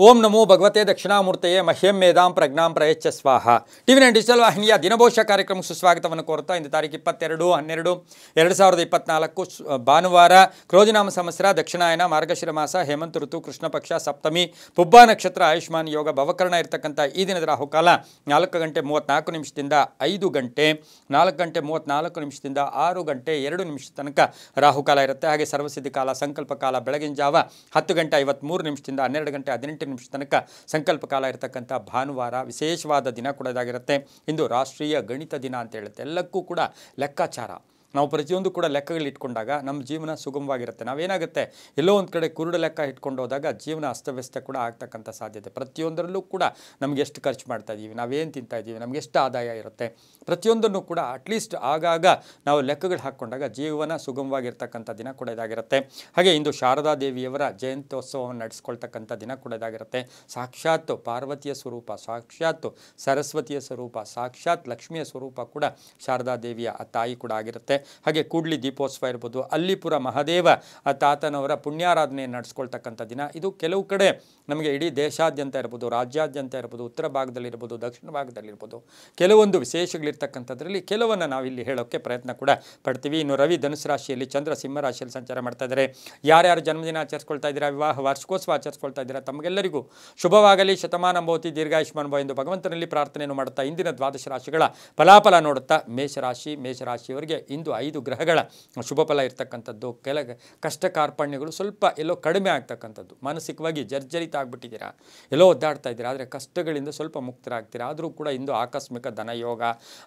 ಓಂ ನಮೋ ಭಗವತೆ ದಕ್ಷಿಣಾಮೂರ್ತೆಯೇ ಮಹ್ಯಂ ಮೇಧಾಂ ಪ್ರಜ್ಞಾಂ ಪ್ರಯಚ್ಛ ಸ್ವಾಹ. TV nine digital ವಾಹಿನಿಯ ದಿನಭೋಷ ಕಾರ್ಯಕ್ರಮಕ್ಕೆ ಸುಸ್ವಾಗತವನ್ನು ಕೋರುತ್ತಾ ಇಂದು ತಾರೀಕು 22/12/2024 ಭಾನುವಾರ ಕ್ರೋಧಿನಾಮ ಸಂವತ್ಸರ ದಕ್ಷಿಣಾಯನ ಮಾರ್ಗಶಿರ ಮಾಸ ಹೇಮಂತ ಋತು ಕೃಷ್ಣ ಪಕ್ಷ ಸಪ್ತಮಿ ಪುಬ್ಬ ನಕ್ಷತ್ರ ಆಯುಷ್ಮಾನ್ ಯೋಗ ಭವಕರಣ ಇರತಕ್ಕಂಥ ಈ ದಿನದ ರಾಹುಕಾಲ 4 ಗಂಟೆ 34 ನಿಮಿಷದಿಂದ 5 ಗಂಟೆ 4 ಗಂಟೆ 34 ನಿಮಿಷದಿಂದ 6 ಗಂಟೆ 2 ನಿಮಿಷ ತನಕ ರಾಹುಕಾಲ ಇರುತ್ತೆ. ಹಾಗೆ ಸರ್ವಸಿದ್ಧಿ ಕಾಲ ಸಂಕಲ್ಪ ಕಾಲ ಬೆಳಗಿನ ಜಾವ 10 ಗಂಟೆ 53 ನಿಮಿಷದಿಂದ 12 ಗಂಟೆ 18 ನಿಮಿಷ ತನಕ ಸಂಕಲ್ಪ ಕಾಲ ಇರತಕ್ಕಂಥ ಭಾನುವಾರ ವಿಶೇಷವಾದ ದಿನ ಕೂಡ ಇದಾಗಿರುತ್ತೆ. ಇಂದು ರಾಷ್ಟ್ರೀಯ ಗಣಿತ ದಿನ ಅಂತ ಹೇಳುತ್ತೆ. ಎಲ್ಲಕ್ಕೂ ಕೂಡ ಲೆಕ್ಕಾಚಾರ, ನಾವು ಪ್ರತಿಯೊಂದು ಕೂಡ ಲೆಕ್ಕಗಳಿಟ್ಕೊಂಡಾಗ ನಮ್ಮ ಜೀವನ ಸುಗಮವಾಗಿರುತ್ತೆ. ನಾವೇನಾಗುತ್ತೆ ಎಲ್ಲೋ ಒಂದು ಕಡೆ ಕುರುಡು ಲೆಕ್ಕ ಇಟ್ಕೊಂಡು ಹೋದಾಗ ಜೀವನ ಅಸ್ತವ್ಯಸ್ತ ಕೂಡ ಆಗ್ತಕ್ಕಂಥ ಸಾಧ್ಯತೆ. ಪ್ರತಿಯೊಂದರಲ್ಲೂ ಕೂಡ ನಮ್ಗೆ ಎಷ್ಟು ಖರ್ಚು ಮಾಡ್ತಾ ಇದ್ದೀವಿ, ನಾವೇನು ತಿಂತಾ ಇದ್ದೀವಿ, ನಮ್ಗೆ ಎಷ್ಟು ಆದಾಯ ಇರುತ್ತೆ, ಪ್ರತಿಯೊಂದನ್ನು ಕೂಡ ಅಟ್ಲೀಸ್ಟ್ ಆಗಾಗ ನಾವು ಲೆಕ್ಕಗಳು ಹಾಕ್ಕೊಂಡಾಗ ಜೀವನ ಸುಗಮವಾಗಿರ್ತಕ್ಕಂಥ ದಿನ ಕೂಡ ಇದಾಗಿರುತ್ತೆ. ಹಾಗೆ ಇಂದು ಶಾರದಾ ದೇವಿಯವರ ಜಯಂತ್ಯೋತ್ಸವವನ್ನು ನಡೆಸ್ಕೊಳ್ತಕ್ಕಂಥ ದಿನ ಕೂಡ ಇದಾಗಿರುತ್ತೆ. ಸಾಕ್ಷಾತ್ ಪಾರ್ವತಿಯ ಸ್ವರೂಪ, ಸಾಕ್ಷಾತ್ ಸರಸ್ವತಿಯ ಸ್ವರೂಪ, ಸಾಕ್ಷಾತ್ ಲಕ್ಷ್ಮಿಯ ಸ್ವರೂಪ ಕೂಡ ಶಾರದಾ ದೇವಿಯ ತಾಯಿ ಕೂಡ ಆಗಿರುತ್ತೆ. ಹಾಗೆ ಕೂಡ್ಲಿ ದೀಪೋತ್ಸವ ಇರ್ಬೋದು, ಅಲ್ಲಿಪುರ ಮಹಾದೇವ ತಾತನವರ ಪುಣ್ಯಾರಾಧನೆಯನ್ನು ನಡೆಸ್ಕೊಳ್ತಕ್ಕಂಥ ದಿನ ಇದು. ಕೆಲವು ಕಡೆ ನಮಗೆ ಇಡೀ ದೇಶಾದ್ಯಂತ ಇರ್ಬೋದು, ರಾಜ್ಯಾದ್ಯಂತ ಇರ್ಬೋದು, ಉತ್ತರ ಭಾಗದಲ್ಲಿರ್ಬೋದು, ದಕ್ಷಿಣ ಭಾಗದಲ್ಲಿರ್ಬೋದು, ಕೆಲವೊಂದು ವಿಶೇಷಗಳಿರ್ತಕ್ಕಂಥದ್ರಲ್ಲಿ ಕೆಲವನ್ನು ನಾವಿಲ್ಲಿ ಹೇಳೋಕ್ಕೆ ಪ್ರಯತ್ನ ಕೂಡ ಪಡ್ತೀವಿ. ಇನ್ನು ರವಿ ಧನುಸು ರಾಶಿಯಲ್ಲಿ, ಚಂದ್ರ ಸಿಂಹ ರಾಶಿಯಲ್ಲಿ ಸಂಚಾರ ಮಾಡ್ತಾ ಇದ್ದಾರೆ. ಯಾರ್ಯಾರು ಜನ್ಮದಿನ ಆಚರಿಸ್ಕೊಳ್ತಾ ಇದ್ದೀರಾ, ವಿವಾಹ ವಾರ್ಷಿಕೋತ್ಸವ ಆಚರಿಸ್ಕೊಳ್ತಾ ಇದ್ದೀರಾ, ತಮಗೆಲ್ಲರಿಗೂ ಶುಭವಾಗಲಿ, ಶತಮಾನ ಭವತಿ, ದೀರ್ಘಾಯುಷ್ಮಾನ್ ಭವ ಎಂದು ಭಗವಂತನಲ್ಲಿ ಪ್ರಾರ್ಥನೆಯನ್ನು ಮಾಡುತ್ತಾ ಇಂದಿನ ದ್ವಾದಶ ರಾಶಿಗಳ ಫಲಾಫಲ ನೋಡುತ್ತಾ ಮೇಷರಾಶಿಯವರಿಗೆ ಇಂದು 5 ಗ್ರಹಗಳ ಶುಭ ಫಲ ಇರ್ತಕ್ಕಂಥದ್ದು. ಕಷ್ಟ ಕಾರ್ಪಣ್ಯಗಳು ಸ್ವಲ್ಪ ಎಲ್ಲೋ ಕಡಿಮೆ ಆಗ್ತಕ್ಕಂಥದ್ದು. ಮಾನಸಿಕವಾಗಿ ಜರ್ಜರಿತ ಆಗಿಬಿಟ್ಟಿದ್ದೀರಾ, ಎಲ್ಲೋ ಒದ್ದಾಡ್ತಾ ಇದ್ದೀರಾ, ಆದರೆ ಕಷ್ಟಗಳಿಂದ ಸ್ವಲ್ಪ ಮುಕ್ತರಾಗ್ತೀರಾ. ಆದರೂ ಕೂಡ ಇಂದು ಆಕಸ್ಮಿಕ ಧನಯೋಗ,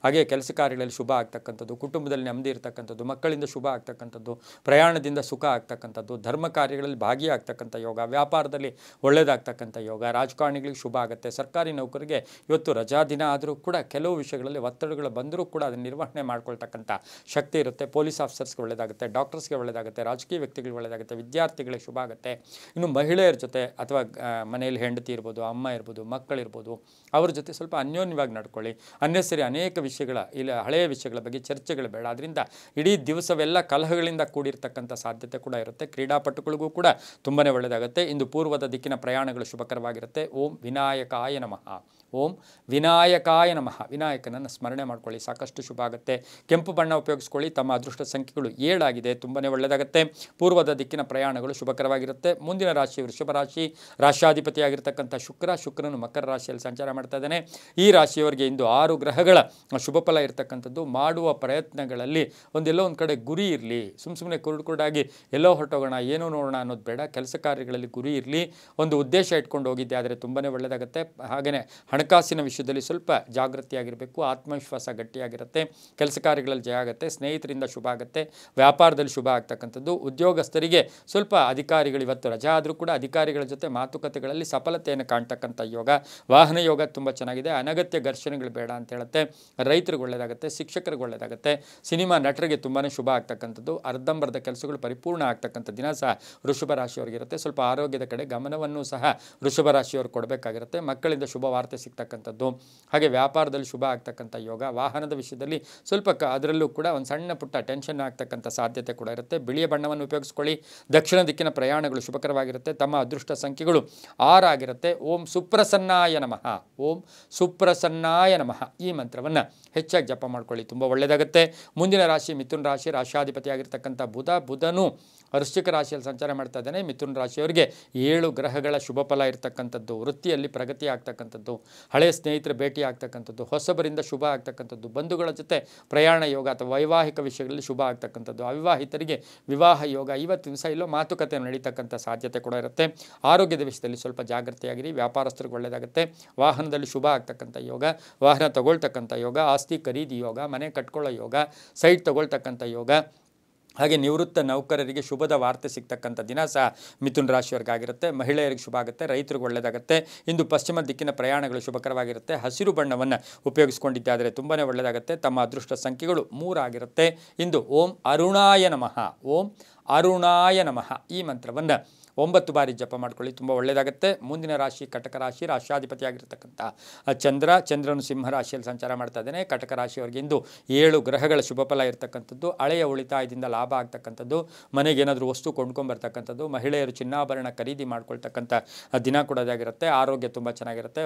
ಹಾಗೆ ಕೆಲಸ ಕಾರ್ಯಗಳಲ್ಲಿ ಶುಭ ಆಗ್ತಕ್ಕಂಥದ್ದು, ಕುಟುಂಬದಲ್ಲಿ ನೆಮ್ಮದಿ ಇರ್ತಕ್ಕಂಥದ್ದು, ಮಕ್ಕಳಿಂದ ಶುಭ ಆಗ್ತಕ್ಕಂಥದ್ದು, ಪ್ರಯಾಣದಿಂದ ಸುಖ ಆಗ್ತಕ್ಕಂಥದ್ದು, ಧರ್ಮ ಕಾರ್ಯಗಳಲ್ಲಿ ಭಾಗಿಯಾಗ್ತಕ್ಕಂಥ ಯೋಗ, ವ್ಯಾಪಾರದಲ್ಲಿ ಒಳ್ಳೆಯದಾಗ್ತಕ್ಕಂಥ ಯೋಗ, ರಾಜಕಾರಣಿಗಳಿಗೆ ಶುಭ ಆಗುತ್ತೆ. ಸರ್ಕಾರಿ ನೌಕರಿಗೆ ಇವತ್ತು ರಜಾ ದಿನ ಆದರೂ ಕೂಡ ಕೆಲವು ವಿಷಯಗಳಲ್ಲಿ ಒತ್ತಡಗಳು ಬಂದರೂ ಕೂಡ ಅದನ್ನು ನಿರ್ವಹಣೆ ಮಾಡ್ಕೊಳ್ತಕ್ಕಂಥ ಶಕ್ತಿ ಇರುತ್ತೆ. ಪೊಲೀಸ್ ಆಫೀಸರ್ಸ್ಗೆ ಒಳ್ಳೆಯದಾಗುತ್ತೆ, ಡಾಕ್ಟರ್ಸ್ಗೆ ಒಳ್ಳೆಯದಾಗುತ್ತೆ, ರಾಜಕೀಯ ವ್ಯಕ್ತಿಗಳಿಗೆ ಒಳ್ಳೆಯದಾಗುತ್ತೆ, ವಿದ್ಯಾರ್ಥಿಗಳಿಗೆ ಶುಭ ಆಗುತ್ತೆ. ಇನ್ನು ಮಹಿಳೆಯರ ಜೊತೆ ಅಥವಾ ಮನೆಯಲ್ಲಿ ಹೆಂಡತಿ ಇರ್ಬೋದು, ಅಮ್ಮ ಇರ್ಬೋದು, ಮಕ್ಕಳಿರ್ಬೋದು, ಅವ್ರ ಜೊತೆ ಸ್ವಲ್ಪ ಅನ್ಯೋನ್ಯವಾಗಿ ನಡ್ಕೊಳ್ಳಿ. ಅನ್ನೆಸರಿ ಅನೇಕ ವಿಷಯಗಳ ಇಲ್ಲ ಹಳೆಯ ವಿಷಯಗಳ ಬಗ್ಗೆ ಚರ್ಚೆಗಳು ಬೇಡ. ಅದರಿಂದ ಇಡೀ ದಿವಸವೆಲ್ಲ ಕಲಹಗಳಿಂದ ಕೂಡಿರ್ತಕ್ಕಂಥ ಸಾಧ್ಯತೆ ಕೂಡ ಇರುತ್ತೆ. ಕ್ರೀಡಾಪಟುಗಳಿಗೂ ಕೂಡ ತುಂಬಾ ಒಳ್ಳೆಯದಾಗುತ್ತೆ. ಇಂದು ಪೂರ್ವದ ದಿಕ್ಕಿನ ಪ್ರಯಾಣಗಳು ಶುಭಕರವಾಗಿರುತ್ತೆ. ಓಂ ವಿನಾಯಕಾಯ ನಮಃ, ಓಂ ವಿನಾಯಕಾಯ ನಮಃ. ವಿನಾಯಕನನ್ನು ಸ್ಮರಣೆ ಮಾಡ್ಕೊಳ್ಳಿ, ಸಾಕಷ್ಟು ಶುಭ ಆಗುತ್ತೆ. ಕೆಂಪು ಬಣ್ಣ ಉಪಯೋಗಿಸ್ಕೊಳ್ಳಿ. ತಮ್ಮ ಅದೃಷ್ಟ ಸಂಖ್ಯೆಗಳು 7 ಆಗಿದೆ, ತುಂಬಾ ಒಳ್ಳೆಯದಾಗುತ್ತೆ. ಪೂರ್ವದ ದಿಕ್ಕಿನ ಪ್ರಯಾಣಗಳು ಶುಭಕರವಾಗಿರುತ್ತೆ. ಮುಂದಿನ ರಾಶಿ ವೃಷಭ ರಾಶಿ, ರಾಶ್ಯಾಧಿಪತಿಯಾಗಿರ್ತಕ್ಕಂಥ ಶುಕ್ರನು ಮಕರ ರಾಶಿಯಲ್ಲಿ ಸಂಚಾರ ಮಾಡ್ತಾ ಇದ್ದಾನೆ. ಈ ರಾಶಿಯವರಿಗೆ ಇಂದು 6 ಗ್ರಹಗಳ ಶುಭ ಫಲ ಇರತಕ್ಕಂಥದ್ದು. ಮಾಡುವ ಪ್ರಯತ್ನಗಳಲ್ಲಿ ಒಂದೆಲ್ಲೋ ಒಂದು ಕಡೆ ಗುರಿ ಇರಲಿ. ಸುಮ್ಮನೆ ಕುರುಡಾಗಿ ಎಲ್ಲೋ ಹೊರಟೋಗೋಣ, ಏನೋ ನೋಡೋಣ ಅನ್ನೋದು ಬೇಡ. ಕೆಲಸ ಕಾರ್ಯಗಳಲ್ಲಿ ಗುರಿ ಇರಲಿ, ಒಂದು ಉದ್ದೇಶ ಇಟ್ಕೊಂಡು ಹೋಗಿದ್ದೆ ಆದರೆ ತುಂಬಾ ಒಳ್ಳೆಯದಾಗುತ್ತೆ. ಹಾಗೆಯೇ ಹಣಕಾಸಿನ ವಿಷಯದಲ್ಲಿ ಸ್ವಲ್ಪ ಜಾಗೃತಿಯಾಗಿರಬೇಕು. ಆತ್ಮವಿಶ್ವಾಸ ಗಟ್ಟಿಯಾಗಿರುತ್ತೆ. ಕೆಲಸ ಕಾರ್ಯಗಳಲ್ಲಿ ಜಯ ಆಗುತ್ತೆ. ಸ್ನೇಹಿತರಿಂದ ಶುಭ ಆಗುತ್ತೆ. ವ್ಯಾಪಾರದಲ್ಲಿ ಶುಭ ಆಗ್ತಕ್ಕಂಥದ್ದು. ಉದ್ಯೋಗಸ್ಥರಿಗೆ ಸ್ವಲ್ಪ ಅಧಿಕಾರಿಗಳು ಇವತ್ತು ರಜಾ ಆದರೂ ಕೂಡ ಅಧಿಕಾರಿಗಳ ಜೊತೆ ಮಾತುಕತೆಗಳಲ್ಲಿ ಸಫಲತೆಯನ್ನು ಕಾಣ್ತಕ್ಕಂಥ ಯೋಗ. ವಾಹನ ಯೋಗ ತುಂಬ ಚೆನ್ನಾಗಿದೆ. ಅನಗತ್ಯ ಘರ್ಷಣೆಗಳು ಬೇಡ ಅಂತ ಹೇಳುತ್ತೆ. ರೈತರಿಗೆ ಒಳ್ಳೆಯದಾಗುತ್ತೆ, ಶಿಕ್ಷಕರಿಗೆ ಒಳ್ಳೆಯದಾಗುತ್ತೆ. ಸಿನಿಮಾ ನಟರಿಗೆ ತುಂಬಾ ಶುಭ ಆಗ್ತಕ್ಕಂಥದ್ದು. ಅರ್ಧಂಬರ್ಧ ಕೆಲಸಗಳು ಪರಿಪೂರ್ಣ ಆಗ್ತಕ್ಕಂಥ ದಿನ ಸಹ ವೃಷಭ ರಾಶಿಯವರಿಗಿರುತ್ತೆ. ಸ್ವಲ್ಪ ಆರೋಗ್ಯದ ಕಡೆ ಗಮನವನ್ನು ಸಹ ವೃಷಭ ರಾಶಿಯವರು ಕೊಡಬೇಕಾಗಿರುತ್ತೆ. ಮಕ್ಕಳಿಂದ ಶುಭ ವಾರ್ತೆ ಸಿಗ್ತಕ್ಕಂಥದ್ದು, ಹಾಗೆ ವ್ಯಾಪಾರದಲ್ಲಿ ಶುಭ ಆಗ್ತಕ್ಕಂಥ ಯೋಗ. ವಾಹನದ ವಿಷಯದಲ್ಲಿ ಸ್ವಲ್ಪ ಅದರಲ್ಲೂ ಕೂಡ ಒಂದು ಸಣ್ಣ ಪುಟ್ಟ ಟೆನ್ಷನ್ ಆಗ್ತಕ್ಕಂಥ ಸಾಧ್ಯತೆ ಕೂಡ ಇರುತ್ತೆ. ಬಿಳಿಯ ಬಣ್ಣವನ್ನು ಉಪಯೋಗಿಸ್ಕೊಳ್ಳಿ. ದಕ್ಷಿಣ ದಿಕ್ಕಿನ ಪ್ರಯಾಣಗಳು ಶುಭಕರವಾಗಿರುತ್ತೆ. ತಮ್ಮ ಅದೃಷ್ಟ ಸಂಖ್ಯೆಗಳು 6 ಆಗಿರುತ್ತೆ. ಓಂ ಸುಪ್ರಸನ್ನಾಯ ನಮಃ, ಓಂ ಸುಪ್ರಸನ್ನಾಯ ನಮಃ ಈ ಮಂತ್ರವನ್ನು ಹೆಚ್ಚಾಗಿ ಜಪ ಮಾಡ್ಕೊಳ್ಳಿ, ತುಂಬ ಒಳ್ಳೆಯದಾಗುತ್ತೆ. ಮುಂದಿನ ರಾಶಿ ಮಿಥುನ ರಾಶಿ, ರಾಶ್ಯಾಧಿಪತಿಯಾಗಿರ್ತಕ್ಕಂಥ ಬುಧನು ವೃಶ್ಚಿಕ ರಾಶಿಯಲ್ಲಿ ಸಂಚಾರ ಮಾಡ್ತಾ ಇದ್ದಾನೆ. ಮಿಥುನ ರಾಶಿಯವರಿಗೆ 7 ಗ್ರಹಗಳ ಶುಭ ಫಲ ಇರತಕ್ಕಂಥದ್ದು. ವೃತ್ತಿಯಲ್ಲಿ ಪ್ರಗತಿ ಆಗ್ತಕ್ಕಂಥದ್ದು, ಹಳೆಯ ಸ್ನೇಹಿತರ ಭೇಟಿ ಆಗ್ತಕ್ಕಂಥದ್ದು, ಹೊಸಬರಿಂದ ಶುಭ ಆಗ್ತಕ್ಕಂಥದ್ದು, ಬಂಧುಗಳ ಜೊತೆ ಪ್ರಯಾಣ ಯೋಗ ಅಥವಾ ವೈವಾಹಿಕ ವಿಷಯಗಳಲ್ಲಿ ಶುಭ ಆಗ್ತಕ್ಕಂಥದ್ದು, ಅವಿವಾಹಿತರಿಗೆ ವಿವಾಹ ಯೋಗ. ಇವತ್ತು ದಿವಸ ಇಲ್ಲೋ ಮಾತುಕತೆ ನಡೀತಕ್ಕಂಥ ಸಾಧ್ಯತೆ ಕೂಡ ಇರುತ್ತೆ. ಆರೋಗ್ಯದ ವಿಷಯದಲ್ಲಿ ಸ್ವಲ್ಪ ಜಾಗೃತಿಯಾಗಿರಿ. ವ್ಯಾಪಾರಸ್ಥರಿಗೆ ಒಳ್ಳೆಯದಾಗುತ್ತೆ. ವಾಹನದಲ್ಲಿ ಶುಭ ಆಗ್ತಕ್ಕಂಥ ಯೋಗ, ವಾಹನ ತಗೊಳ್ತಕ್ಕಂಥ ಯೋಗ, ಆಸ್ತಿ ಖರೀದಿ ಯೋಗ, ಮನೆ ಕಟ್ಕೊಳ್ಳೋ ಯೋಗ, ಸೈಟ್ ತಗೊಳ್ತಕ್ಕಂಥ ಯೋಗ. ಹಾಗೆ ನಿವೃತ್ತ ನೌಕರರಿಗೆ ಶುಭದ ವಾರ್ತೆ ಸಿಗ್ತಕ್ಕಂಥ ದಿನ ಸಹ ಮಿಥುನ ರಾಶಿಯವರಿಗಾಗಿರುತ್ತೆ. ಮಹಿಳೆಯರಿಗೆ ಶುಭ ಆಗುತ್ತೆ, ರೈತರಿಗೆ ಒಳ್ಳೆಯದಾಗುತ್ತೆ. ಇಂದು ಪಶ್ಚಿಮ ದಿಕ್ಕಿನ ಪ್ರಯಾಣಗಳು ಶುಭಕರವಾಗಿರುತ್ತೆ. ಹಸಿರು ಬಣ್ಣವನ್ನು ಉಪಯೋಗಿಸ್ಕೊಂಡಿದ್ದಾದರೆ ತುಂಬಾ ಒಳ್ಳೆಯದಾಗುತ್ತೆ. ತಮ್ಮ ಅದೃಷ್ಟ ಸಂಖ್ಯೆಗಳು 3 ಆಗಿರುತ್ತೆ. ಇಂದು ಓಂ ಅರುಣಾಯ ನಮಃ, ಓಂ ಅರುಣಾಯ ನಮಃ ಈ ಮಂತ್ರವನ್ನು 9 ಬಾರಿ ಜಪ ಮಾಡ್ಕೊಳ್ಳಿ, ತುಂಬ ಒಳ್ಳೆಯದಾಗುತ್ತೆ. ಮುಂದಿನ ರಾಶಿ ಕಟಕ ರಾಶಿ, ರಾಶ್ಯಾಧಿಪತಿಯಾಗಿರ್ತಕ್ಕಂಥ ಚಂದ್ರನು ಸಿಂಹ ರಾಶಿಯಲ್ಲಿ ಸಂಚಾರ ಮಾಡ್ತಾ ಇದ್ದಾನೆ. ಕಟಕ ರಾಶಿಯವರಿಗೆ ಇಂದು 7 ಗ್ರಹಗಳ ಶುಭ ಫಲ ಇರತಕ್ಕಂಥದ್ದು, ಹಳೆಯ ಉಳಿತಾಯದಿಂದ ಲಾಭ ಆಗ್ತಕ್ಕಂಥದ್ದು, ಮನೆಗೆ ಏನಾದರೂ ವಸ್ತು ಕೊಂಡ್ಕೊಂಬರ್ತಕ್ಕಂಥದ್ದು, ಮಹಿಳೆಯರು ಚಿನ್ನಾಭರಣ ಖರೀದಿ ಮಾಡ್ಕೊಳ್ತಕ್ಕಂಥ ದಿನ ಕೂಡ ಅದಾಗಿರುತ್ತೆ. ಆರೋಗ್ಯ ತುಂಬ ಚೆನ್ನಾಗಿರುತ್ತೆ,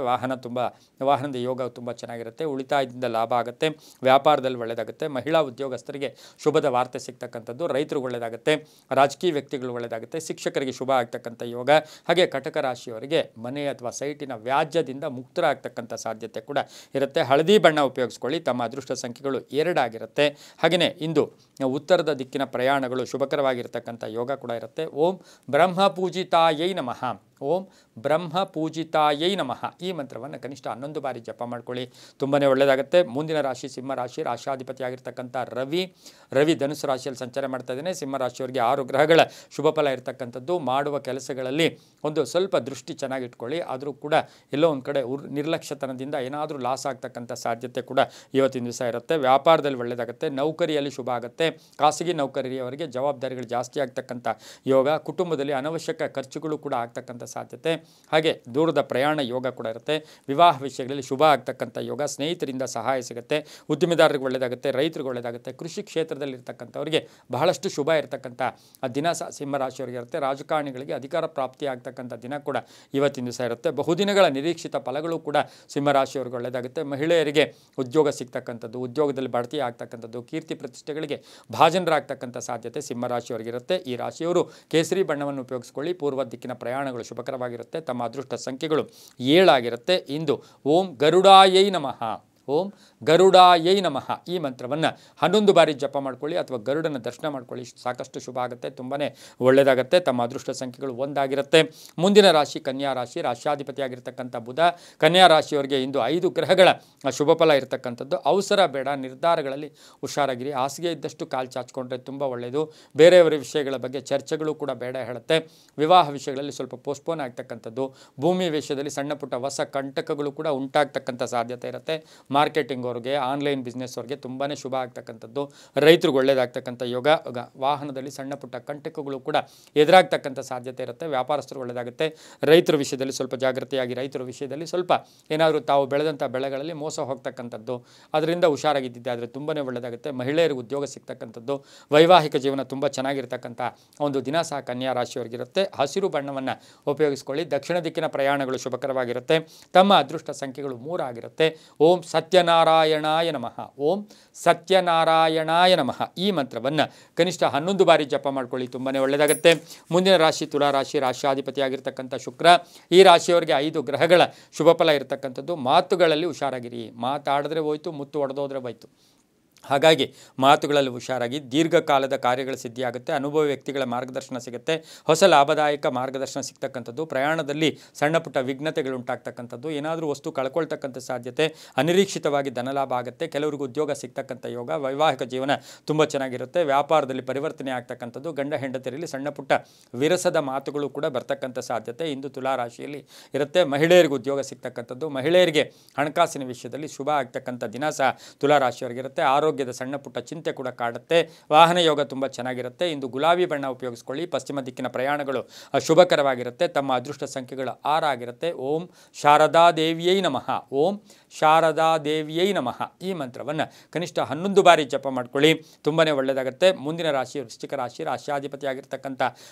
ವಾಹನದ ಯೋಗ ತುಂಬ ಚೆನ್ನಾಗಿರುತ್ತೆ, ಉಳಿತಾಯದಿಂದ ಲಾಭ ಆಗುತ್ತೆ, ವ್ಯಾಪಾರದಲ್ಲಿ ಒಳ್ಳೆಯದಾಗುತ್ತೆ, ಮಹಿಳಾ ಉದ್ಯೋಗಸ್ಥರಿಗೆ ಶುಭದ ವಾರ್ತೆ ಸಿಗ್ತಕ್ಕಂಥದ್ದು, ರೈತರಿಗೆ ಒಳ್ಳೆಯದಾಗುತ್ತೆ, ರಾಜಕೀಯ ವ್ಯಕ್ತಿಗಳು ಒಳ್ಳೆಯದಾಗುತ್ತೆ, ಶಿಕ್ಷಕರಿಗೆ ಶುಭ ಆಗ್ತಕ್ಕಂಥ ಯೋಗ. ಹಾಗೆ ಕಟಕ ರಾಶಿಯವರಿಗೆ ಮನೆ ಅಥವಾ ಸೈಟಿನ ವ್ಯಾಜ್ಯದಿಂದ ಮುಕ್ತರಾಗ್ತಕ್ಕಂಥ ಸಾಧ್ಯತೆ ಕೂಡ ಇರುತ್ತೆ. ಹಳದಿ ಬಣ್ಣ ಉಪಯೋಗಿಸ್ಕೊಳ್ಳಿ, ತಮ್ಮ ಅದೃಷ್ಟ ಸಂಖ್ಯೆಗಳು 2 ಆಗಿರುತ್ತೆ. ಹಾಗೆಯೇ ಇಂದು ಉತ್ತರದ ದಿಕ್ಕಿನ ಪ್ರಯಾಣಗಳು ಶುಭಕರವಾಗಿರ್ತಕ್ಕಂಥ ಯೋಗ ಕೂಡ ಇರುತ್ತೆ. ಓಂ ಬ್ರಹ್ಮ ಪೂಜಿತಾಯೈ ನಮಃ, ಓಂ ಬ್ರಹ್ಮ ಪೂಜಿತಾಯೈ ನಮಃ ಈ ಮಂತ್ರವನ್ನು ಕನಿಷ್ಠ 11 ಬಾರಿ ಜಪ ಮಾಡ್ಕೊಳ್ಳಿ, ತುಂಬಾ ಒಳ್ಳೆಯದಾಗುತ್ತೆ. ಮುಂದಿನ ರಾಶಿ ಸಿಂಹ ರಾಶಿ, ರಾಶ್ಯಾಧಿಪತಿಯಾಗಿರ್ತಕ್ಕಂಥ ರವಿ ಧನುಸು ರಾಶಿಯಲ್ಲಿ ಸಂಚಾರ ಮಾಡ್ತಾ ಇದ್ದೇನೆ. ಸಿಂಹ ರಾಶಿಯವರಿಗೆ 6 ಗ್ರಹಗಳ ಶುಭ ಫಲ ಇರತಕ್ಕಂಥದ್ದು. ಮಾಡುವ ಕೆಲಸಗಳಲ್ಲಿ ಒಂದು ಸ್ವಲ್ಪ ದೃಷ್ಟಿ ಚೆನ್ನಾಗಿಟ್ಕೊಳ್ಳಿ, ಆದರೂ ಕೂಡ ಎಲ್ಲೋ ಒಂದು ಕಡೆ ನಿರ್ಲಕ್ಷ್ಯತನದಿಂದ ಏನಾದರೂ ಲಾಸ್ ಆಗ್ತಕ್ಕಂಥ ಸಾಧ್ಯತೆ ಕೂಡ ಇವತ್ತಿನ ದಿವಸ ಇರುತ್ತೆ. ವ್ಯಾಪಾರದಲ್ಲಿ ಒಳ್ಳೆಯದಾಗುತ್ತೆ, ನೌಕರಿಯಲ್ಲಿ ಶುಭ ಆಗುತ್ತೆ, ಖಾಸಗಿ ನೌಕರಿಯವರಿಗೆ ಜವಾಬ್ದಾರಿಗಳು ಜಾಸ್ತಿ ಆಗ್ತಕ್ಕಂಥ ಯೋಗ, ಕುಟುಂಬದಲ್ಲಿ ಅನವಶ್ಯಕ ಖರ್ಚುಗಳು ಕೂಡ ಆಗ್ತಕ್ಕಂಥ ಸಾಧ್ಯತೆ, ಹಾಗೆ ದೂರದ ಪ್ರಯಾಣ ಯೋಗ ಕೂಡ ಇರುತ್ತೆ. ವಿವಾಹ ವಿಷಯಗಳಲ್ಲಿ ಶುಭ ಆಗ್ತಕ್ಕಂಥ ಯೋಗ, ಸ್ನೇಹಿತರಿಂದ ಸಹಾಯ ಸಿಗುತ್ತೆ, ಉದ್ಯಮಿದಾರರಿಗೆ ಒಳ್ಳೆಯದಾಗುತ್ತೆ, ರೈತರಿಗೆ ಒಳ್ಳೆಯದಾಗುತ್ತೆ, ಕೃಷಿ ಕ್ಷೇತ್ರದಲ್ಲಿ ಇರ್ತಕ್ಕಂಥವರಿಗೆ ಬಹಳಷ್ಟು ಶುಭ ಇರತಕ್ಕಂಥ ದಿನ ಸಿಂಹರಾಶಿಯವರಿಗೆ ಇರುತ್ತೆ. ರಾಜಕಾರಣಿಗಳಿಗೆ ಅಧಿಕಾರ ಪ್ರಾಪ್ತಿ ಆಗ್ತಕ್ಕಂಥ ದಿನ ಕೂಡ ಇವತ್ತಿನ ದಿವಸ ಇರುತ್ತೆ. ಬಹುದಿನಗಳ ನಿರೀಕ್ಷಿತ ಫಲಗಳು ಕೂಡ ಸಿಂಹರಾಶಿಯವರಿಗೆ ಒಳ್ಳೆಯದಾಗುತ್ತೆ. ಮಹಿಳೆಯರಿಗೆ ಉದ್ಯೋಗ ಸಿಗ್ತಕ್ಕಂಥದ್ದು, ಉದ್ಯೋಗದಲ್ಲಿ ಬಡ್ತಿ ಆಗ್ತಕ್ಕಂಥದ್ದು, ಕೀರ್ತಿ ಪ್ರತಿಷ್ಠೆಗಳಿಗೆ ಭಾಜನರಾಗ್ತಕ್ಕಂಥ ಸಾಧ್ಯತೆ ಸಿಂಹರಾಶಿಯವರಿಗಿರುತ್ತೆ. ಈ ರಾಶಿಯವರು ಕೇಸರಿ ಬಣ್ಣವನ್ನು ಉಪಯೋಗಿಸಿಕೊಳ್ಳಿ, ಪೂರ್ವ ದಿಕ್ಕಿನ ಪ್ರಯಾಣಗಳು ಶುಭಕರವಾಗಿರುತ್ತೆ, ತಮ್ಮ ಅದೃಷ್ಟ ಸಂಖ್ಯೆಗಳು 7 ಆಗಿರುತ್ತೆ. ಇಂದು ಓಂ ಗರುಡಾಯೈ ನಮಃ, ಓಂ ಗರುಡಾಯೈ ನಮಃ ಈ ಮಂತ್ರವನ್ನು 11 ಬಾರಿ ಜಪ ಮಾಡ್ಕೊಳ್ಳಿ ಅಥವಾ ಗರುಡನ ದರ್ಶನ ಮಾಡ್ಕೊಳ್ಳಿ, ಸಾಕಷ್ಟು ಶುಭ ಆಗುತ್ತೆ, ತುಂಬಾ ಒಳ್ಳೆಯದಾಗುತ್ತೆ. ತಮ್ಮ ಅದೃಷ್ಟ ಸಂಖ್ಯೆಗಳು 1 ಆಗಿರುತ್ತೆ. ಮುಂದಿನ ರಾಶಿ ಕನ್ಯಾ ರಾಶಿ, ರಾಶ್ಯಾಧಿಪತಿಯಾಗಿರ್ತಕ್ಕಂಥ ಬುಧ. ಕನ್ಯಾ ರಾಶಿಯವರಿಗೆ ಇಂದು 5 ಗ್ರಹಗಳ ಶುಭ ಫಲ ಇರತಕ್ಕಂಥದ್ದು. ಅವಸರ ಬೇಡ, ನಿರ್ಧಾರಗಳಲ್ಲಿ ಹುಷಾರಾಗಿರಿ, ಹಾಸಿಗೆ ಇದ್ದಷ್ಟು ಕಾಲು ಚಾಚಿಕೊಂಡ್ರೆ ತುಂಬ ಒಳ್ಳೆಯದು. ಬೇರೆಯವರ ವಿಷಯಗಳ ಬಗ್ಗೆ ಚರ್ಚೆಗಳು ಕೂಡ ಬೇಡ ಹೇಳುತ್ತೆ. ವಿವಾಹ ವಿಷಯಗಳಲ್ಲಿ ಸ್ವಲ್ಪ ಪೋಸ್ಟ್ಪೋನ್ ಆಗ್ತಕ್ಕಂಥದ್ದು, ಭೂಮಿ ವಿಷಯದಲ್ಲಿ ಸಣ್ಣ ಪುಟ್ಟ ಹೊಸ ಕಂಟಕಗಳು ಕೂಡ ಉಂಟಾಗ್ತಕ್ಕಂಥ ಸಾಧ್ಯತೆ ಇರುತ್ತೆ. ಮಾರ್ಕೆಟಿಂಗ್ ಅವ್ರಿಗೆ, ಆನ್ಲೈನ್ ಬಿಸ್ನೆಸ್ ಅವ್ರಿಗೆ ತುಂಬಾ ಶುಭ ಆಗ್ತಕ್ಕಂಥದ್ದು, ರೈತರಿಗೆ ಒಳ್ಳೆಯದಾಗ್ತಕ್ಕಂಥ ಯೋಗ. ವಾಹನದಲ್ಲಿ ಸಣ್ಣ ಪುಟ್ಟ ಕಂಟಕಗಳು ಕೂಡ ಎದುರಾಗ್ತಕ್ಕಂಥ ಸಾಧ್ಯತೆ ಇರುತ್ತೆ. ವ್ಯಾಪಾರಸ್ಥರು ಒಳ್ಳೆಯದಾಗುತ್ತೆ, ರೈತರ ವಿಷಯದಲ್ಲಿ ಸ್ವಲ್ಪ ಜಾಗೃತಿಯಾಗಿ, ರೈತರ ವಿಷಯದಲ್ಲಿ ಸ್ವಲ್ಪ ಏನಾದರೂ ತಾವು ಬೆಳೆದಂಥ ಬೆಳೆಗಳಲ್ಲಿ ಮೋಸ ಹೋಗ್ತಕ್ಕಂಥದ್ದು, ಅದರಿಂದ ಹುಷಾರಾಗಿದ್ದಿದ್ದೆ ಆದರೆ ತುಂಬಾ ಒಳ್ಳೆಯದಾಗುತ್ತೆ. ಮಹಿಳೆಯರಿಗೆ ಉದ್ಯೋಗ ಸಿಗ್ತಕ್ಕಂಥದ್ದು, ವೈವಾಹಿಕ ಜೀವನ ತುಂಬ ಚೆನ್ನಾಗಿರ್ತಕ್ಕಂಥ ಒಂದು ದಿನ ಸಹ ಕನ್ಯಾ ರಾಶಿಯವರಿಗಿರುತ್ತೆ. ಹಸಿರು ಬಣ್ಣವನ್ನು ಉಪಯೋಗಿಸ್ಕೊಳ್ಳಿ, ದಕ್ಷಿಣ ದಿಕ್ಕಿನ ಪ್ರಯಾಣಗಳು ಶುಭಕರವಾಗಿರುತ್ತೆ, ತಮ್ಮ ಅದೃಷ್ಟ ಸಂಖ್ಯೆಗಳು 3 ಆಗಿರುತ್ತೆ. ಓಂ ಸತ್ಯನಾರಾಯಣಾಯ ನಮಃ, ಓಂ ಸತ್ಯನಾರಾಯಣಾಯ ನಮಃ ಈ ಮಂತ್ರವನ್ನು ಕನಿಷ್ಠ 11 ಬಾರಿ ಜಪ ಮಾಡ್ಕೊಳ್ಳಿ, ತುಂಬಾ ಒಳ್ಳೆಯದಾಗುತ್ತೆ. ಮುಂದಿನ ರಾಶಿ ತುಲಾ ರಾಶಿ, ರಾಶ್ಯಾಧಿಪತಿಯಾಗಿರ್ತಕ್ಕಂಥ ಶುಕ್ರ. ಈ ರಾಶಿಯವರಿಗೆ 5 ಗ್ರಹಗಳ ಶುಭ ಫಲ ಇರತಕ್ಕಂಥದ್ದು. ಮಾತುಗಳಲ್ಲಿ ಹುಷಾರಾಗಿರಿ, ಮಾತಾಡಿದ್ರೆ ಹೋಯ್ತು, ಮುತ್ತು ಹೊಡೆದೋದ್ರೆ ಹೋಯ್ತು. ಹಾಗಾಗಿ ಮಾತುಗಳಲ್ಲಿ ಹುಷಾರಾಗಿ, ದೀರ್ಘಕಾಲದ ಕಾರ್ಯಗಳ ಸಿದ್ಧಿಯಾಗುತ್ತೆ, ಅನುಭವಿ ವ್ಯಕ್ತಿಗಳ ಮಾರ್ಗದರ್ಶನ ಸಿಗುತ್ತೆ, ಹೊಸ ಲಾಭದಾಯಕ ಮಾರ್ಗದರ್ಶನ ಸಿಗ್ತಕ್ಕಂಥದ್ದು, ಪ್ರಯಾಣದಲ್ಲಿ ಸಣ್ಣ ಪುಟ್ಟ ವಿಘ್ನತೆಗಳು ಉಂಟಾಗ್ತಕ್ಕಂಥದ್ದು, ಏನಾದರೂ ವಸ್ತು ಕಳ್ಕೊಳ್ತಕ್ಕಂಥ ಸಾಧ್ಯತೆ, ಅನಿರೀಕ್ಷಿತವಾಗಿ ಧನಲಾಭ ಆಗುತ್ತೆ, ಕೆಲವರಿಗೂ ಉದ್ಯೋಗ ಸಿಗ್ತಕ್ಕಂಥ ಯೋಗ, ವೈವಾಹಿಕ ಜೀವನ ತುಂಬ ಚೆನ್ನಾಗಿರುತ್ತೆ, ವ್ಯಾಪಾರದಲ್ಲಿ ಪರಿವರ್ತನೆ ಆಗ್ತಕ್ಕಂಥದ್ದು, ಗಂಡ ಹೆಂಡತಿಯರಲ್ಲಿ ಸಣ್ಣ ಪುಟ್ಟ ವಿರಸದ ಮಾತುಗಳು ಕೂಡ ಬರ್ತಕ್ಕಂಥ ಸಾಧ್ಯತೆ ಇಂದು ತುಲಾ ರಾಶಿಯಲ್ಲಿ ಇರುತ್ತೆ. ಮಹಿಳೆಯರಿಗೆ ಉದ್ಯೋಗ ಸಿಗ್ತಕ್ಕಂಥದ್ದು, ಮಹಿಳೆಯರಿಗೆ ಹಣಕಾಸಿನ ವಿಷಯದಲ್ಲಿ ಶುಭ ಆಗ್ತಕ್ಕಂಥ ದಿನ ಸಹ ತುಲಾ ರಾಶಿಯವರಿಗಿರುತ್ತೆ. ಆರೋಗ್ಯದ ಸಣ್ಣ ಪುಟ್ಟ ಚಿಂತೆ ಕೂಡ ಕಾಡುತ್ತೆ, ವಾಹನ ಯೋಗ ತುಂಬ ಚೆನ್ನಾಗಿರುತ್ತೆ. ಇಂದು ಗುಲಾಬಿ ಬಣ್ಣ ಉಪಯೋಗಿಸ್ಕೊಳ್ಳಿ, ಪಶ್ಚಿಮ ದಿಕ್ಕಿನ ಪ್ರಯಾಣಗಳು ಶುಭಕರವಾಗಿರುತ್ತೆ, ತಮ್ಮ ಅದೃಷ್ಟ ಸಂಖ್ಯೆಗಳು 6 ಆಗಿರುತ್ತೆ. ಓಂ ಶಾರದಾ ದೇವಿಯೈ ನಮಃ, ಓಂ ಶಾರದಾ ದೇವಿಯೈ ನಮಃ ಈ ಮಂತ್ರವನ್ನು ಕನಿಷ್ಠ 11 ಬಾರಿ ಜಪ ಮಾಡ್ಕೊಳ್ಳಿ, ತುಂಬಾ ಒಳ್ಳೆಯದಾಗುತ್ತೆ. ಮುಂದಿನ ರಾಶಿ ವೃಶ್ಚಿಕ ರಾಶಿ, ರಾಶ್ಯಾಧಿಪತಿಯಾಗಿರ್ತಕ್ಕಂಥ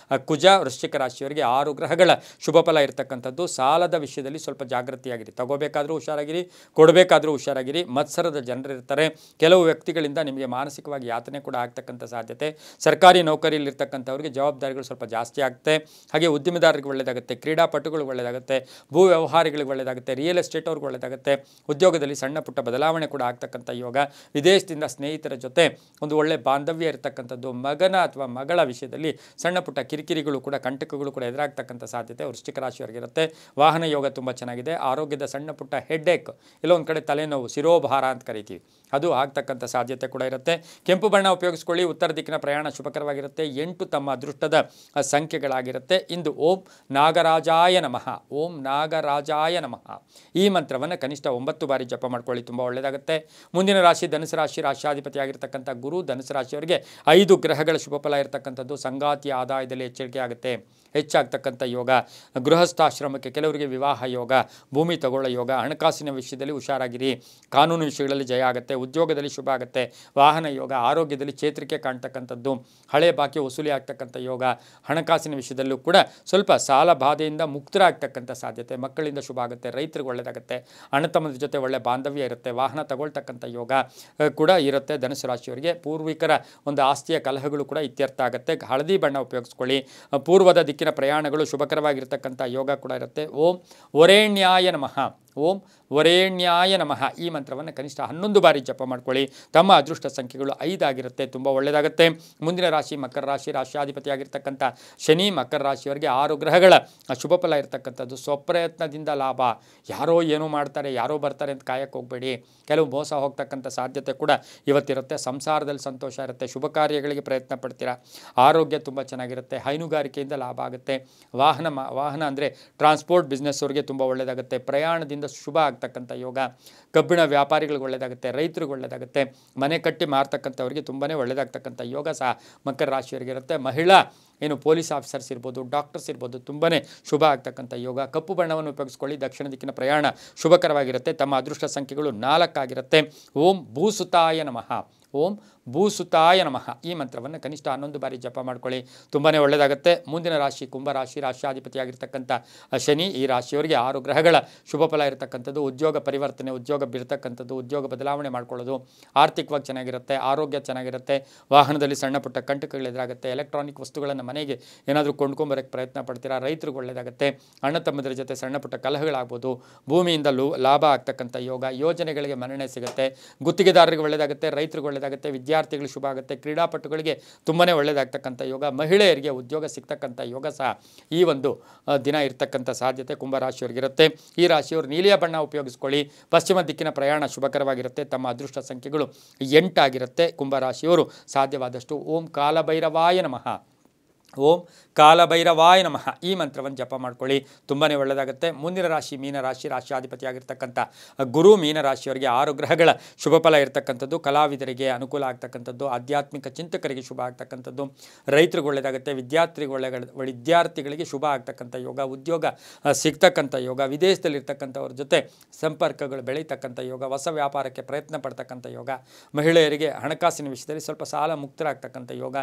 ಕುಜ. ವೃಶ್ಚಿಕ ರಾಶಿಯವರಿಗೆ 6 ಗ್ರಹಗಳ ಶುಭ ಫಲ ಇರತಕ್ಕಂಥದ್ದು. ಸಾಲದ ವಿಷಯದಲ್ಲಿ ಸ್ವಲ್ಪ ಜಾಗೃತಿಯಾಗಿರಿ, ತಗೋಬೇಕಾದರೂ ಹುಷಾರಾಗಿರಿ, ಕೊಡಬೇಕಾದರೂ ಹುಷಾರಾಗಿರಿ. ಮತ್ಸರದ ಜನರಿರ್ತಾರೆ, ಕೆಲವು ವ್ಯಕ್ತಿಗಳಿಂದ ನಿಮಗೆ ಮಾನಸಿಕವಾಗಿ ಯಾತನೆ ಕೂಡ ಆಗ್ತಕ್ಕಂಥ ಸಾಧ್ಯತೆ. ಸರ್ಕಾರಿ ನೌಕರಿಯಲ್ಲಿರ್ತಕ್ಕಂಥವ್ರಿಗೆ ಜವಾಬ್ದಾರಿಗಳು ಸ್ವಲ್ಪ ಜಾಸ್ತಿ ಆಗುತ್ತೆ. ಹಾಗೆ ಉದ್ಯಮಿದಾರರಿಗೆ ಒಳ್ಳೆಯದಾಗುತ್ತೆ, ಕ್ರೀಡಾಪಟುಗಳಿಗೆ ಒಳ್ಳೆಯದಾಗುತ್ತೆ, ಭೂ ವ್ಯವಹಾರಿಗಳಿಗೆ ಒಳ್ಳೆಯದಾಗುತ್ತೆ, ರಿಯಲ್ ಎಸ್ಟೇಟ್ ಅವ್ರಿಗೆ ಒಳ್ಳೆಯದಾಗುತ್ತೆ, ಉದ್ಯೋಗದಲ್ಲಿ ಸಣ್ಣ ಪುಟ್ಟ ಬದಲಾವಣೆ ಕೂಡ ಆಗ್ತಕ್ಕಂಥ ಯೋಗ. ವಿದೇಶದಿಂದ ಸ್ನೇಹಿತರ ಜೊತೆ ಒಂದು ಒಳ್ಳೆ ಬಾಂಧವ್ಯ ಇರತಕ್ಕಂಥದ್ದು, ಮಗನ ಅಥವಾ ಮಗಳ ವಿಷಯದಲ್ಲಿ ಸಣ್ಣ ಪುಟ್ಟ ಕಿರಿಕಿರಿಗಳು ಕೂಡ, ಕಂಟಕಗಳು ಕೂಡ ಎದುರಾಗ್ತಕ್ಕಂಥ ಸಾಧ್ಯತೆ ವೃಶ್ಚಿಕ ರಾಶಿಯವರಿಗಿರುತ್ತೆ. ವಾಹನ ಯೋಗ ತುಂಬ ಚೆನ್ನಾಗಿದೆ, ಆರೋಗ್ಯದ ಸಣ್ಣ ಪುಟ್ಟ ಹೆಡ್ಏಕ್, ಎಲ್ಲೊಂದು ಕಡೆ ತಲೆನೋವು, ಶಿರೋಭಾರ ಅಂತ ಕರಿತೀವಿ, ಅದು ಆಗ್ತಕ್ಕಂಥ ಸಾಧ್ಯತೆ ಕೂಡ ಇರುತ್ತೆ. ಕೆಂಪು ಬಣ್ಣ ಉಪಯೋಗಿಸ್ಕೊಳ್ಳಿ, ಉತ್ತರ ದಿಕ್ಕಿನ ಪ್ರಯಾಣ ಶುಭಕರವಾಗಿರುತ್ತೆ. 8 ತಮ್ಮ ಅದೃಷ್ಟದ ಸಂಖ್ಯೆಗಳಾಗಿರುತ್ತೆ. ಇಂದು ಓಂ ನಾಗರಾಜಾಯ ನಮಃ, ಓಂ ನಾಗರಾಜಾಯ ನಮಃ ಈ ಮಂತ್ರವನ್ನು ಕನಿಷ್ಠ 9 ಬಾರಿ ಜಪ ಮಾಡ್ಕೊಳ್ಳಿ, ತುಂಬ ಒಳ್ಳೆಯದಾಗುತ್ತೆ. ಮುಂದಿನ ರಾಶಿ ಧನುಸು ರಾಶಿ, ರಾಶ್ಯಾಧಿಪತಿಯಾಗಿರ್ತಕ್ಕಂಥ ಗುರು. ಧನುಸು ರಾಶಿಯವರಿಗೆ 5 ಗ್ರಹಗಳ ಶುಭ ಫಲ ಇರತಕ್ಕಂಥದ್ದು. ಸಂಗಾತಿಯ ಆದಾಯದಲ್ಲಿ ಎಚ್ಚರಿಕೆ ಆಗುತ್ತೆ, ಹೆಚ್ಚಾಗ್ತಕ್ಕಂಥ ಯೋಗ, ಗೃಹಸ್ಥಾಶ್ರಮಕ್ಕೆ ಕೆಲವರಿಗೆ ವಿವಾಹ ಯೋಗ, ಭೂಮಿ ತಗೊಳ್ಳೋ ಯೋಗ, ಹಣಕಾಸಿನ ವಿಷಯದಲ್ಲಿ ಹುಷಾರಾಗಿರಿ, ಕಾನೂನು ವಿಷಯಗಳಲ್ಲಿ ಜಯ ಆಗುತ್ತೆ, ಉದ್ಯೋಗದಲ್ಲಿ ಶುಭ ಆಗುತ್ತೆ, ವಾಹನ ಯೋಗ, ಆರೋಗ್ಯದಲ್ಲಿ ಚೇತರಿಕೆ ಕಾಣ್ತಕ್ಕಂಥದ್ದು, ಹಳೆ ಬಾಕಿ ವಸೂಲಿ ಆಗ್ತಕ್ಕಂಥ ಯೋಗ, ಹಣಕಾಸಿನ ವಿಷಯದಲ್ಲೂ ಕೂಡ ಸ್ವಲ್ಪ ಸಾಲ ಬಾಧೆಯಿಂದ ಮುಕ್ತರಾಗ್ತಕ್ಕಂಥ ಸಾಧ್ಯತೆ, ಮಕ್ಕಳಿಂದ ಶುಭ ಆಗುತ್ತೆ, ರೈತರಿಗೆ ಒಳ್ಳೆಯದಾಗುತ್ತೆ, ಅಣ್ಣತಮ್ಮನ ಜೊತೆ ಒಳ್ಳೆ ಬಾಂಧವ್ಯ ಇರುತ್ತೆ, ವಾಹನ ತಗೊಳ್ತಕ್ಕಂಥ ಯೋಗ ಕೂಡ ಇರುತ್ತೆ. ಧನುಸು ರಾಶಿಯವರಿಗೆ ಪೂರ್ವಿಕರ ಒಂದು ಆಸ್ತಿಯ ಕಲಹಗಳು ಕೂಡ ಇತ್ಯರ್ಥ ಆಗುತ್ತೆ. ಹಳದಿ ಬಣ್ಣ ಉಪಯೋಗಿಸ್ಕೊಳ್ಳಿ. ಪೂರ್ವದ ದಿಕ್ಕಿನ ಪ್ರಯಾಣಗಳು ಶುಭಕರವಾಗಿರ್ತಕ್ಕಂಥ ಯೋಗ ಕೂಡ ಇರುತ್ತೆ. ಓಂ ವರೇಣ್ಯಾಯ ನಮಃ, ಓಂ ವರೇಣ್ಯಾಯ ನಮಃ ಈ ಮಂತ್ರವನ್ನು ಕನಿಷ್ಠ 11 ಬಾರಿ ಜಪ ಮಾಡ್ಕೊಳ್ಳಿ. ತಮ್ಮ ಅದೃಷ್ಟ ಸಂಖ್ಯೆಗಳು 5 ಆಗಿರುತ್ತೆ, ತುಂಬ ಒಳ್ಳೆಯದಾಗುತ್ತೆ. ಮುಂದಿನ ರಾಶಿ ಮಕರ ರಾಶಿ, ರಾಶಿಯಾಧಿಪತಿಯಾಗಿರ್ತಕ್ಕಂಥ ಶನಿ ಮಕರ ರಾಶಿಯವರಿಗೆ 6 ಗ್ರಹಗಳ ಶುಭ ಫಲ ಇರತಕ್ಕಂಥದ್ದು. ಸ್ವಪ್ರಯತ್ನದಿಂದ ಲಾಭ. ಯಾರೋ ಏನೋ ಮಾಡ್ತಾರೆ, ಯಾರೋ ಬರ್ತಾರೆ ಅಂತ ಕಾಯಕ್ಕೆ ಹೋಗಬೇಡಿ. ಕೆಲವು ಮೋಸ ಹೋಗ್ತಕ್ಕಂಥ ಸಾಧ್ಯತೆ ಕೂಡ ಇವತ್ತಿರುತ್ತೆ. ಸಂಸಾರದಲ್ಲಿ ಸಂತೋಷ ಇರುತ್ತೆ, ಶುಭ ಕಾರ್ಯಗಳಿಗೆ ಪ್ರಯತ್ನ ಪಡ್ತೀರಾ, ಆರೋಗ್ಯ ತುಂಬ ಚೆನ್ನಾಗಿರುತ್ತೆ, ಹೈನುಗಾರಿಕೆಯಿಂದ ಲಾಭ ಆಗುತ್ತೆ. ವಾಹನ ಅಂದರೆ ಟ್ರಾನ್ಸ್ಪೋರ್ಟ್ ಬಿಸ್ನೆಸ್ ಅವರಿಗೆ ತುಂಬ ಒಳ್ಳೆಯದಾಗುತ್ತೆ. ಪ್ರಯಾಣದಿಂದ ಶುಭ ಆಗ್ತಕ್ಕಂಥ ಯೋಗ, ಕಬ್ಬಿಣ ವ್ಯಾಪಾರಿಗಳಿಗೆ ಒಳ್ಳೆಯದಾಗುತ್ತೆ, ರೈತರಿಗೆ ಒಳ್ಳೆಯದಾಗುತ್ತೆ, ಮನೆ ಕಟ್ಟಿ ಮಾರ್ತಕ್ಕಂಥವ್ರಿಗೆ ತುಂಬಾ ಒಳ್ಳೆಯದಾಗ್ತಕ್ಕಂಥ ಯೋಗ ಸಹ ಮಕರ ರಾಶಿಯವರಿಗೆ ಇರುತ್ತೆ. ಮಹಿಳಾ ಪೊಲೀಸ್ ಆಫೀಸರ್ಸ್ ಇರ್ಬೋದು, ಡಾಕ್ಟರ್ಸ್ ಇರ್ಬೋದು, ತುಂಬಾ ಶುಭ ಆಗ್ತಕ್ಕಂಥ ಯೋಗ. ಕಪ್ಪು ಬಣ್ಣವನ್ನು ಉಪಯೋಗಿಸ್ಕೊಳ್ಳಿ. ದಕ್ಷಿಣ ದಿಕ್ಕಿನ ಪ್ರಯಾಣ ಶುಭಕರವಾಗಿರುತ್ತೆ. ತಮ್ಮ ಅದೃಷ್ಟ ಸಂಖ್ಯೆಗಳು 4 ಆಗಿರುತ್ತೆ. ಓಂ ಭೂಸುತಾಯ ನಮಃ, ಓಂ ಭೂಸುತಾಯ ನಮಃ ಈ ಮಂತ್ರವನ್ನು ಕನಿಷ್ಠ 11 ಬಾರಿ ಜಪ ಮಾಡ್ಕೊಳ್ಳಿ, ತುಂಬಾ ಒಳ್ಳೆಯದಾಗುತ್ತೆ. ಮುಂದಿನ ರಾಶಿ ಕುಂಭರಾಶಿ, ರಾಶಿಯಾಧಿಪತಿಯಾಗಿರ್ತಕ್ಕಂಥ ಶನಿ ಈ ರಾಶಿಯವರಿಗೆ 6 ಗ್ರಹಗಳ ಶುಭ ಫಲ ಇರತಕ್ಕಂಥದ್ದು. ಉದ್ಯೋಗ ಪರಿವರ್ತನೆ, ಉದ್ಯೋಗ ಬಿಡ್ತಕ್ಕಂಥದ್ದು, ಉದ್ಯೋಗ ಬದಲಾವಣೆ ಮಾಡ್ಕೊಳ್ಳೋದು, ಆರ್ಥಿಕವಾಗಿ ಚೆನ್ನಾಗಿರುತ್ತೆ, ಆರೋಗ್ಯ ಚೆನ್ನಾಗಿರುತ್ತೆ, ವಾಹನದಲ್ಲಿ ಸಣ್ಣ ಪುಟ್ಟ ಕಂಟಕಗಳು ಎದುರಾಗುತ್ತೆ, ಎಲೆಕ್ಟ್ರಾನಿಕ್ ವಸ್ತುಗಳನ್ನು ಮನೆಗೆ ಏನಾದರೂ ಕೊಂಡ್ಕೊಂಬರೋಕ್ಕೆ ಪ್ರಯತ್ನ ಪಡ್ತೀರಾ, ರೈತರಿಗೆ ಒಳ್ಳೆಯದಾಗುತ್ತೆ, ಅಣ್ಣ ತಮ್ಮದರ ಜೊತೆ ಸಣ್ಣ ಪುಟ್ಟ ಕಲಹಗಳಾಗ್ಬೋದು, ಭೂಮಿಯಿಂದ ಲಾಭ ಆಗ್ತಕ್ಕಂಥ ಯೋಗ, ಯೋಜನೆಗಳಿಗೆ ಮನ್ನಣೆ ಸಿಗುತ್ತೆ, ಗುತ್ತಿಗೆದಾರರಿಗೆ ಒಳ್ಳೆಯದಾಗುತ್ತೆ, ರೈತರಿಗೆ ಒಳ್ಳೆಯದಾಗುತ್ತೆ, ವಿದ್ಯಾರ್ಥಿಗಳಿಗೆ ಶುಭ ಆಗುತ್ತೆ, ಕ್ರೀಡಾಪಟುಗಳಿಗೆ ತುಂಬಾ ಒಳ್ಳೆಯದಾಗ್ತಕ್ಕಂಥ ಯೋಗ, ಮಹಿಳೆಯರಿಗೆ ಉದ್ಯೋಗ ಸಿಗ್ತಕ್ಕಂಥ ಯೋಗ ಸಹ ಈ ಒಂದು ದಿನ ಇರ್ತಕ್ಕಂಥ ಸಾಧ್ಯತೆ ಕುಂಭರಾಶಿಯವರಿಗಿರುತ್ತೆ. ಈ ರಾಶಿಯವರು ನೀಲಿಯ ಬಣ್ಣ ಉಪಯೋಗಿಸ್ಕೊಳ್ಳಿ. ಪಶ್ಚಿಮ ದಿಕ್ಕಿನ ಪ್ರಯಾಣ ಶುಭಕರವಾಗಿರುತ್ತೆ. ತಮ್ಮ ಅದೃಷ್ಟ ಸಂಖ್ಯೆಗಳು 8 ಆಗಿರುತ್ತೆ. ಕುಂಭರಾಶಿಯವರು ಸಾಧ್ಯವಾದಷ್ಟು ಓಂ ಕಾಲಭೈರವಾಯ ನಮಃ, ಓಂ ಕಾಲಭೈರವಾಯ ನಮಃ ಈ ಮಂತ್ರವನ್ನು ಜಪ ಮಾಡ್ಕೊಳ್ಳಿ, ತುಂಬಾ ಒಳ್ಳೆಯದಾಗುತ್ತೆ. ಮುಂದಿನ ರಾಶಿ ಮೀನರಾಶಿ, ರಾಶಿಯಾಧಿಪತಿಯಾಗಿರ್ತಕ್ಕಂಥ ಗುರು ಮೀನರಾಶಿಯವರಿಗೆ 6 ಗ್ರಹಗಳ ಶುಭ ಫಲ ಇರತಕ್ಕಂಥದ್ದು. ಕಲಾವಿದರಿಗೆ ಅನುಕೂಲ ಆಗ್ತಕ್ಕಂಥದ್ದು, ಆಧ್ಯಾತ್ಮಿಕ ಚಿಂತಕರಿಗೆ ಶುಭ ಆಗ್ತಕ್ಕಂಥದ್ದು, ರೈತರಿಗೆ ಒಳ್ಳೆಯದಾಗುತ್ತೆ, ವಿದ್ಯಾರ್ಥಿಗಳಿಗೆ ಶುಭ ಆಗ್ತಕ್ಕಂಥ ಯೋಗ, ಉದ್ಯೋಗ ಸಿಗ್ತಕ್ಕಂಥ ಯೋಗ, ವಿದೇಶದಲ್ಲಿರ್ತಕ್ಕಂಥವ್ರ ಜೊತೆ ಸಂಪರ್ಕಗಳು ಬೆಳೀತಕ್ಕಂಥ ಯೋಗ, ಹೊಸ ವ್ಯಾಪಾರಕ್ಕೆ ಪ್ರಯತ್ನ ಪಡ್ತಕ್ಕಂಥ ಯೋಗ, ಮಹಿಳೆಯರಿಗೆ ಹಣಕಾಸಿನ ವಿಷಯದಲ್ಲಿ ಸ್ವಲ್ಪ ಸಾಲ ಮುಕ್ತರಾಗ್ತಕ್ಕಂಥ ಯೋಗ,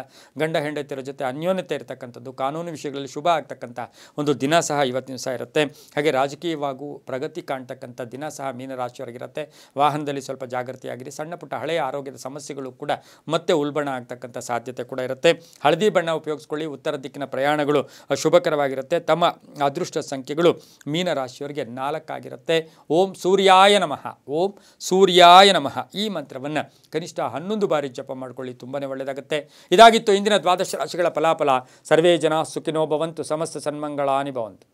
ಗಂಡ ಹೆಂಡತಿಯರ ಜೊತೆ ಅನ್ಯೋನ್ಯತೆ ಇರತಕ್ಕಂಥದ್ದು, ಕಾನೂನು ವಿಷಯಗಳಲ್ಲಿ ಶುಭ ಆಗ್ತಕ್ಕಂಥ ಒಂದು ದಿನ ಸಹ ಇವತ್ತಿನ ಸಹ ಇರುತ್ತೆ. ಹಾಗೆ ರಾಜಕೀಯವಾಗೂ ಪ್ರಗತಿ ಕಾಣ್ತಕ್ಕಂಥ ದಿನ ಸಹ ಮೀನರಾಶಿಯವರಿಗಿರುತ್ತೆ. ವಾಹನದಲ್ಲಿ ಸ್ವಲ್ಪ ಜಾಗೃತಿಯಾಗಿರಿ. ಸಣ್ಣ ಪುಟ್ಟ ಹಳೆಯ ಆರೋಗ್ಯದ ಸಮಸ್ಯೆಗಳು ಕೂಡ ಮತ್ತೆ ಉಲ್ಬಣ ಆಗ್ತಕ್ಕಂಥ ಸಾಧ್ಯತೆ ಕೂಡ ಇರುತ್ತೆ. ಹಳದಿ ಬಣ್ಣ ಉಪಯೋಗಿಸ್ಕೊಳ್ಳಿ. ಉತ್ತರ ದಿಕ್ಕಿನ ಪ್ರಯಾಣಗಳು ಶುಭಕರವಾಗಿರುತ್ತೆ. ತಮ್ಮ ಅದೃಷ್ಟ ಸಂಖ್ಯೆಗಳು ಮೀನರಾಶಿಯವರಿಗೆ 4 ಆಗಿರುತ್ತೆ. ಓಂ ಸೂರ್ಯಾಯ ನಮಃ, ಓಂ ಸೂರ್ಯಾಯ ನಮಃ ಈ ಮಂತ್ರವನ್ನು ಕನಿಷ್ಠ 11 ಬಾರಿ ಜಪ ಮಾಡ್ಕೊಳ್ಳಿ, ತುಂಬಾ ಒಳ್ಳೆಯದಾಗುತ್ತೆ. ಇದಾಗಿತ್ತು ಇಂದಿನ ದ್ವಾದಶ ರಾಶಿಗಳ ಫಲಾಫಲ. ಸರ್ವೇ ಜನ ಸುಖಿನೋ ಭವಂತು, ಸಮಸ್ತ ಸನ್ಮಂಗಳಾನಿ ಭವಂತು.